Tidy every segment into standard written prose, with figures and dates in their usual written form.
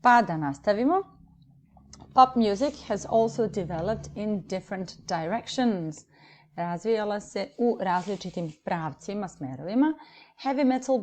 Pa da nastavimo. Pop music has also developed in different directions. Razvijala se u različitim pravcima, smerovima. Heavy metal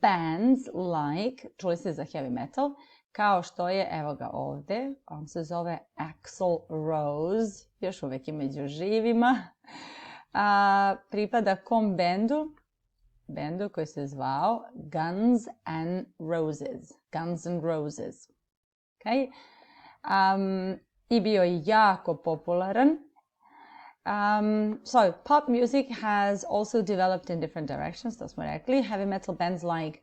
bands like, čuli ste za heavy metal, kao što je, evo ga ovdje, on se zove Axl Rose, još uvijek je među živima. Pripada kom bendu? Bendu koji se zvao Guns N' Roses. Guns N' Roses. Okay? I bio je jako popularan. So, pop music has also developed in different directions, to smo rekli. Heavy metal bands like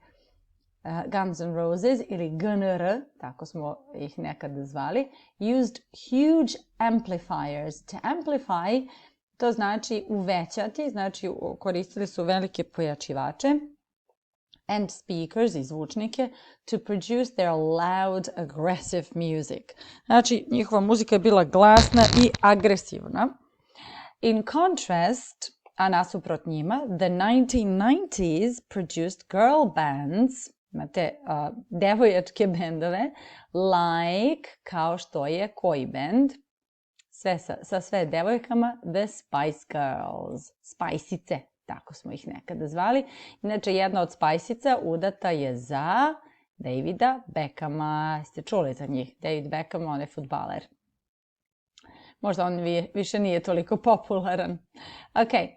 Guns N' Roses ili GNR, tako smo ih nekad zvali, used huge amplifiers. To amplify, to znači uvećati, znači koristili su velike pojačivače and speakers i zvučnike to produce their loud, aggressive music. Znači, njihova muzika je bila glasna i agresivna. In contrast, a nasuprot njima, the 1990s produced girl bands, imate devojačke bendove, like, kao što je koji band, sa sve devojkama, the Spice Girls, Spajsice, tako smo ih nekada zvali. Inače, jedna od Spajsica udata je za Davida Beckhama. Ste čuli za njih? David Beckham, on je fudbaler. Možda on više nije toliko popularan. Okay,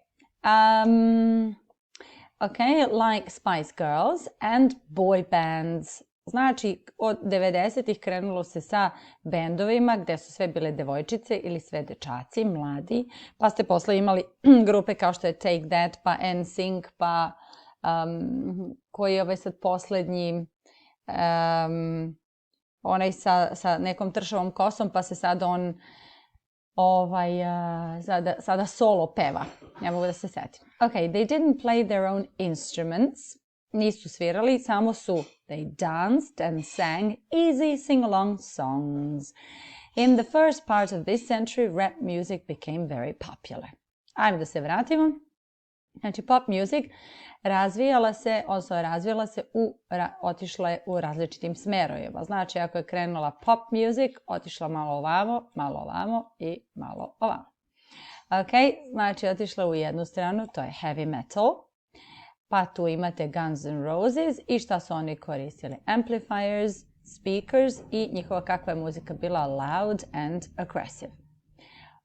like Spice Girls and boy bands. Znači, od 90-ih krenulo se sa bendovima gde su sve bile devojčice ili sve dečaci, mladi. Pa ste posle imali grupe kao što je Take That, pa NSYNC, pa koji je ovaj sad poslednji, onaj sa nekom tršavom kosom, pa se sad on sada solo peva. Ne mogu da se setim. Okay, they didn't play their own instruments. Nisu svirali, samo su they danced and sang easy sing-along songs. In the first part of this century, rap music became very popular. Ajmo da se vratimo. Znači, pop music razvijala se otišla je u različitim smerovima. Znači, ako je krenula pop music, otišla malo ovamo i malo ovamo. Ok, znači otišla u jednu stranu, to je heavy metal. Pa tu imate Guns N' Roses i šta su oni koristili? Amplifiers, speakers i njihova kakva je muzika bila loud and aggressive.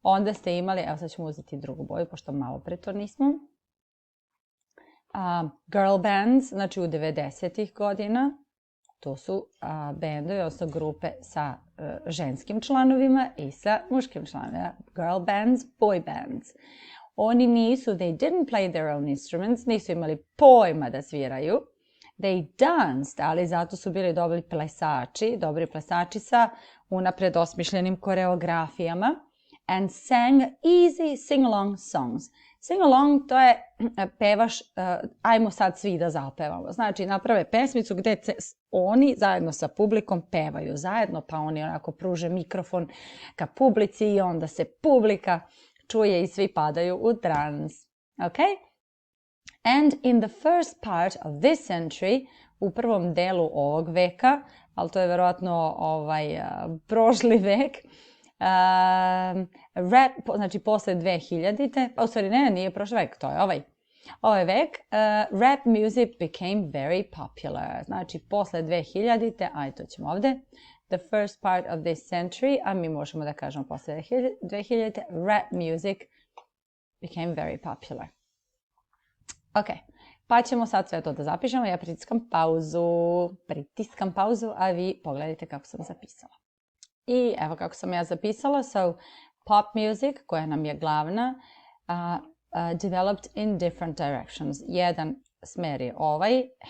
Onda ste imali, evo sad ćemo uzeti drugu boju, pošto malo pre to nismo. Girl bands, znači u 90-ih godina, to su bendovi, odnosno grupe sa ženskim članovima i sa muškim članovima. Girl bands, boy bands. Oni nisu, they didn't play their own instruments, nisu imali pojma da sviraju. They danced, ali zato su bili dobri plesači sa unapred osmišljenim koreografijama. And sang easy sing-along songs. Sing-along to je pevaš, ajmo sad svi da zapevamo. Znači naprave pesmicu gde oni zajedno sa publikom pevaju zajedno, pa oni onako pruže mikrofon ka publici i onda se publika čuje i svi padaju u trans. Okay? And in the first part of this century, u prvom delu ovog veka, ali to je verovatno prošli vek, rap, znači posle 2000-te, u stvari nije prošli vek, to je ovaj vek, rap music became very popular. Znači posle 2000-te, to ćemo ovde, the first part of this century, a mi možemo da kažemo posle 2000-te, rap music became very popular. Ok, pa ćemo sad sve to da zapišemo. Ja pritiskam pauzu, a vi pogledajte kako sam zapisala. I evo kako sam ja zapisala. So, pop music, koja nam je glavna, developed in different directions. Jedan smer je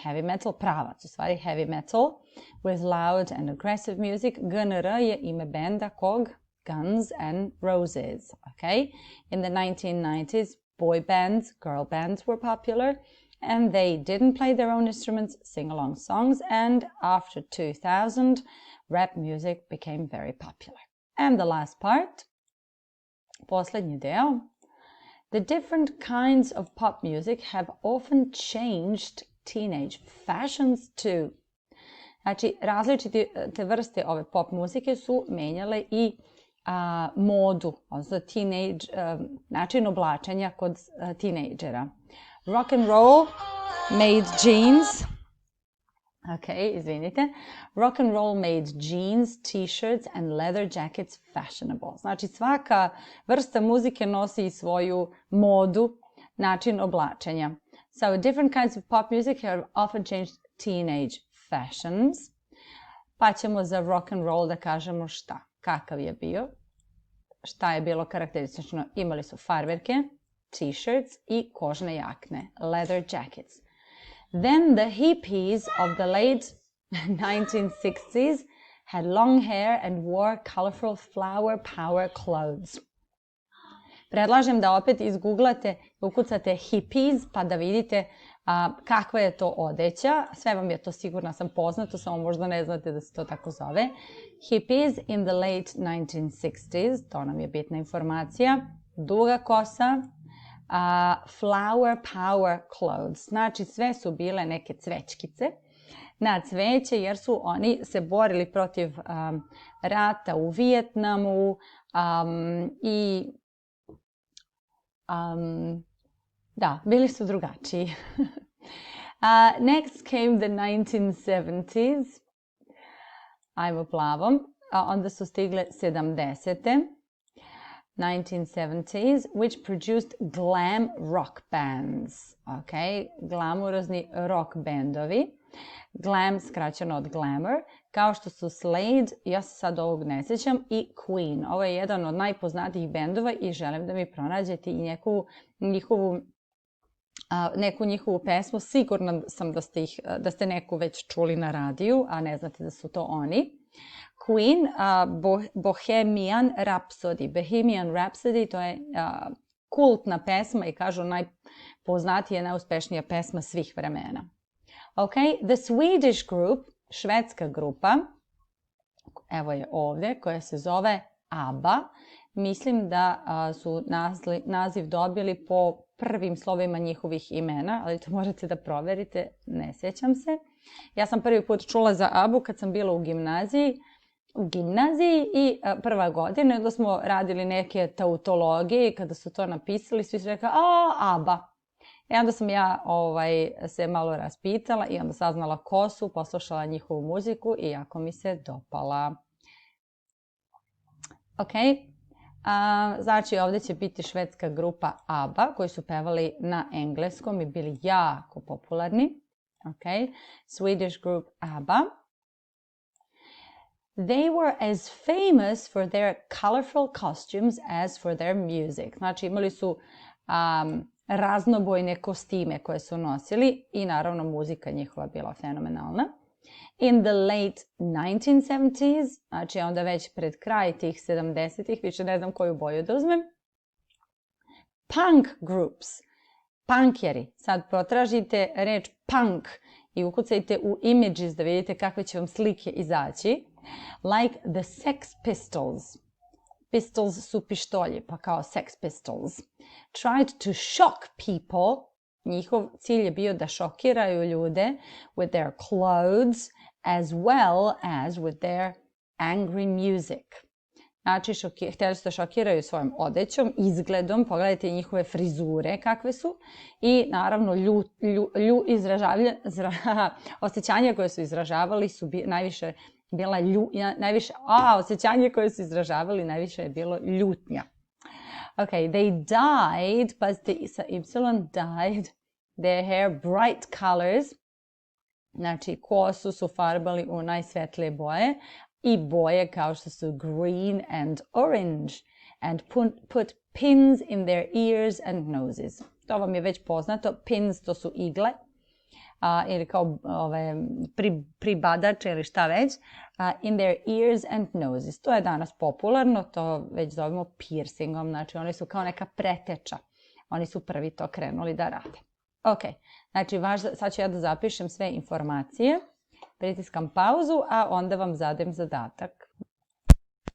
heavy metal, pravac, u stvari heavy metal, with loud and aggressive music. GNR je ime benda kog? Guns N' Roses. Okay? In the 1990s, boy bands, girl bands were popular, and they didn't play their own instruments, sing along songs, and after 2000, rap music became very popular. And the last part, posljednji deo, the different kinds of pop music have often changed teenage fashions too. Znači, različite te vrste ove pop muzike su menjale i modu, odnosno način oblačenja kod tinejdžera. Rock and roll made jeans. Izvinite. Rock and roll made jeans, t-shirts and leather jackets fashionable. Znači, svaka vrsta muzike nosi i svoju modu, način oblačenja. So, different kinds of pop music have often changed teenage fashions. Pa ćemo za rock and roll da kažemo šta, kakav je bio, šta je bilo karakteristično. Imali su farmerke, t-shirts i kožne jakne, leather jackets. Then the hippies of the late 1960s had long hair and wore colorful flower power clothes. Predlažem da opet izgooglate, ukucate hippies pa da vidite kakva je to odeća. Sve vam je to sigurno sam poznato, samo možda ne znate da se to tako zove. Hippies in the late 1960s, to nam je bitna informacija. Duga kosa, flower power clothes, znači sve su bile neke cvećkice na cveće jer su oni se borili protiv rata u Vijetnamu i da, bili su drugačiji. Next came the 1970s. Ajmo plavom. Onda su stigle 70. 1970s, which produced glam rock bands. Glamurozni rock bandovi. Glam skraćeno od glamour. Kao što su Slade, ja se sad ovog ne sjećam, i Queen. Ovo je jedan od najpoznatijih bendova i želim da mi pronađete i neku njihovu pesmu. Sigurna sam da ste neku već čuli na radiju, a ne znate da su to oni. Queen, Bohemian Rhapsody. Bohemian Rhapsody, to je kultna pesma i kažu najpoznatija, najuspešnija pesma svih vremena. The Swedish group, švedska grupa, evo je ovdje, koja se zove ABBA. Mislim da su naziv dobili po prvim slovima njihovih imena, ali to možete da proverite, ne sjećam se. Ja sam prvi put čula za ABBU kad sam bila u gimnaziji i prva godina, onda smo radili neke tautologije i kada su to napisali, svi su rekli, ABBA. I onda sam ja se malo raspitala i onda saznala ko su, poslušala njihovu muziku i jako mi se dopala. Znači ovdje će biti švedska grupa ABBA koji su pevali na engleskom i bili jako popularni. Swedish group ABBA. They were as famous for their colorful costumes as for their music. Znači imali su raznobojne kostime koje su nosili i naravno muzika njihova bila fenomenalna. In the late 1970s, znači onda već pred kraj tih 70-ih, više ne znam koju boju da uzmem, punk groups, punkjeri. Sad potražite reč punk i ukucajte u images da vidite kakve će vam slike izaći. Like the Sex Pistols. Pistols su pištolji, pa kao Sex Pistols. Tried to shock people. Njihov cilj je bio da šokiraju ljude with their clothes as well as with their angry music. Znači, htjeli su da šokiraju svojom odećom, izgledom, pogledajte njihove frizure kakve su i naravno osjećanja koje su izražavali su najviše bila osjećanje koje su izražavali najviše je bilo ljutnja. They dyed, pazite sa Y, dyed their hair bright colors. Znači, kosu su farbali u najsvetlije boje i boje kao što su green and orange and put pins in their ears and noses. To vam je već poznato. Pins, to su igle ili kao pribadače ili šta već. In their ears and noses. To je danas popularno, to već zovemo piercingom, znači oni su kao neka preteča. Oni su prvi to krenuli da rade. Znači sad ću ja da zapišem sve informacije, pritiskam pauzu, a onda vam zadem zadatak.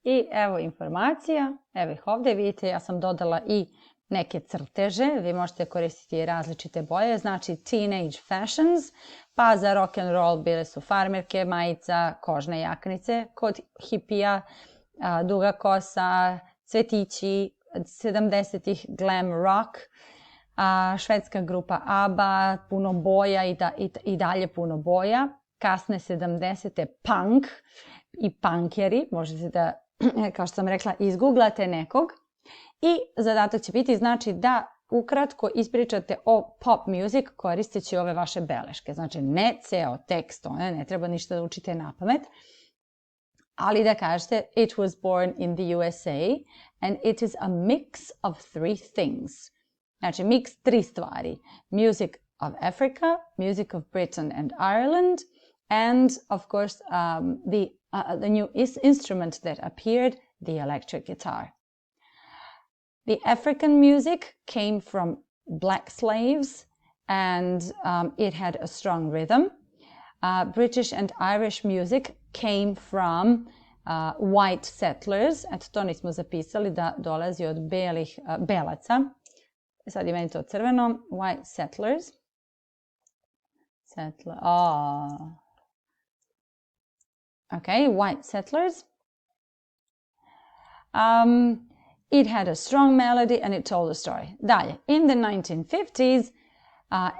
I evo informacija, evo ih ovdje, vidite ja sam dodala i neke crteže, vi možete koristiti različite boje, znači teenage fashions, pa za rock and roll bile su farmerke, majica, kožne jaknice, kod hipija, duga kosa, cvetići, 70-ih glam rock, švedska grupa ABBA, puno boja i dalje puno boja, kasne 70-te punk i punkeri, možete da, kao što sam rekla, izgooglate nekog. I zadatak će biti znači da ukratko ispričate o pop music koristeći ove vaše beleške. Znači ne ceo tekst, ne treba ništa da učite na pamet, ali da kažete it was born in the USA and it is a mix of three things. Znači mix 3 stvari. Music of Africa, music of Britain and Ireland, and of course the new instrument that appeared, the electric guitar. The African music came from black slaves and it had a strong rhythm. British and Irish music came from white settlers. Eto, to nismo zapisali da dolazi od belaca. Sad je meni to crveno. White settlers. Okay, white settlers. It had a strong melody and it told a story. Dalje, in the 1950s,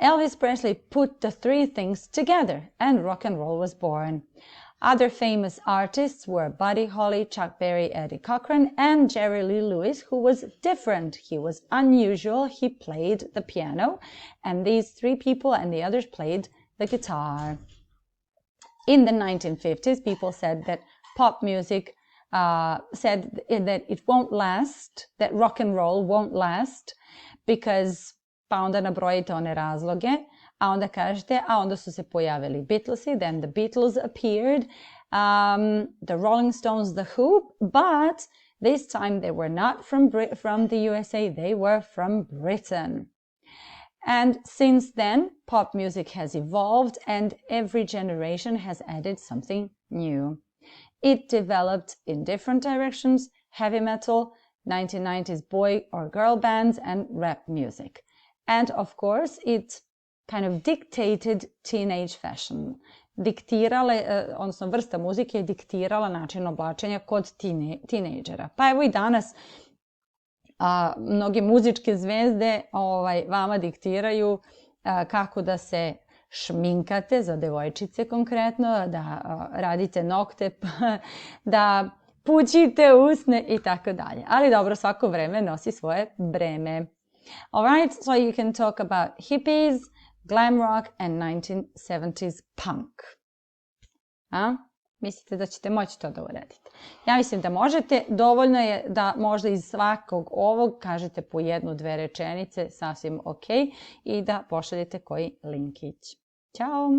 Elvis Presley put the 3 things together and rock and roll was born. Other famous artists were Buddy Holly, Chuck Berry, Eddie Cochran, and Jerry Lee Lewis, who was different. He was unusual. He played the piano, and these 3 people and the others played the guitar. In the 1950s, people said that pop music said that it won't last, that rock and roll won't last, because pa onda nabrojite one razloge, a onda kažete, a onda su se pojavili Beatlesi, then the Beatles appeared, the Rolling Stones, the Who, but this time they were not from the USA, they were from Britain. And since then, pop music has evolved and every generation has added something new. It developed in different directions: heavy metal, 1990s boy or girl bands, and rap music. And of course, it kind of dictated teenage fashion. Odnosno vrsta muzike je diktirala način oblačenja kod tinejdžera. Pa evo i danas mnoge muzičke zvezde vama diktiraju kako da se šminkate, za devojčice konkretno, da radite nokte, da pućite usne i tako dalje. Ali dobro, svako vreme nosi svoje breme. Alright, so you can talk about hippies, glam rock and 1970s punk. Mislite da ćete moći to da uradite? Ja mislim da možete. Dovoljno je da možda iz svakog ovog kažete po 1-2 rečenice, sasvim ok, i da pošaljete koji linkić. Ćao!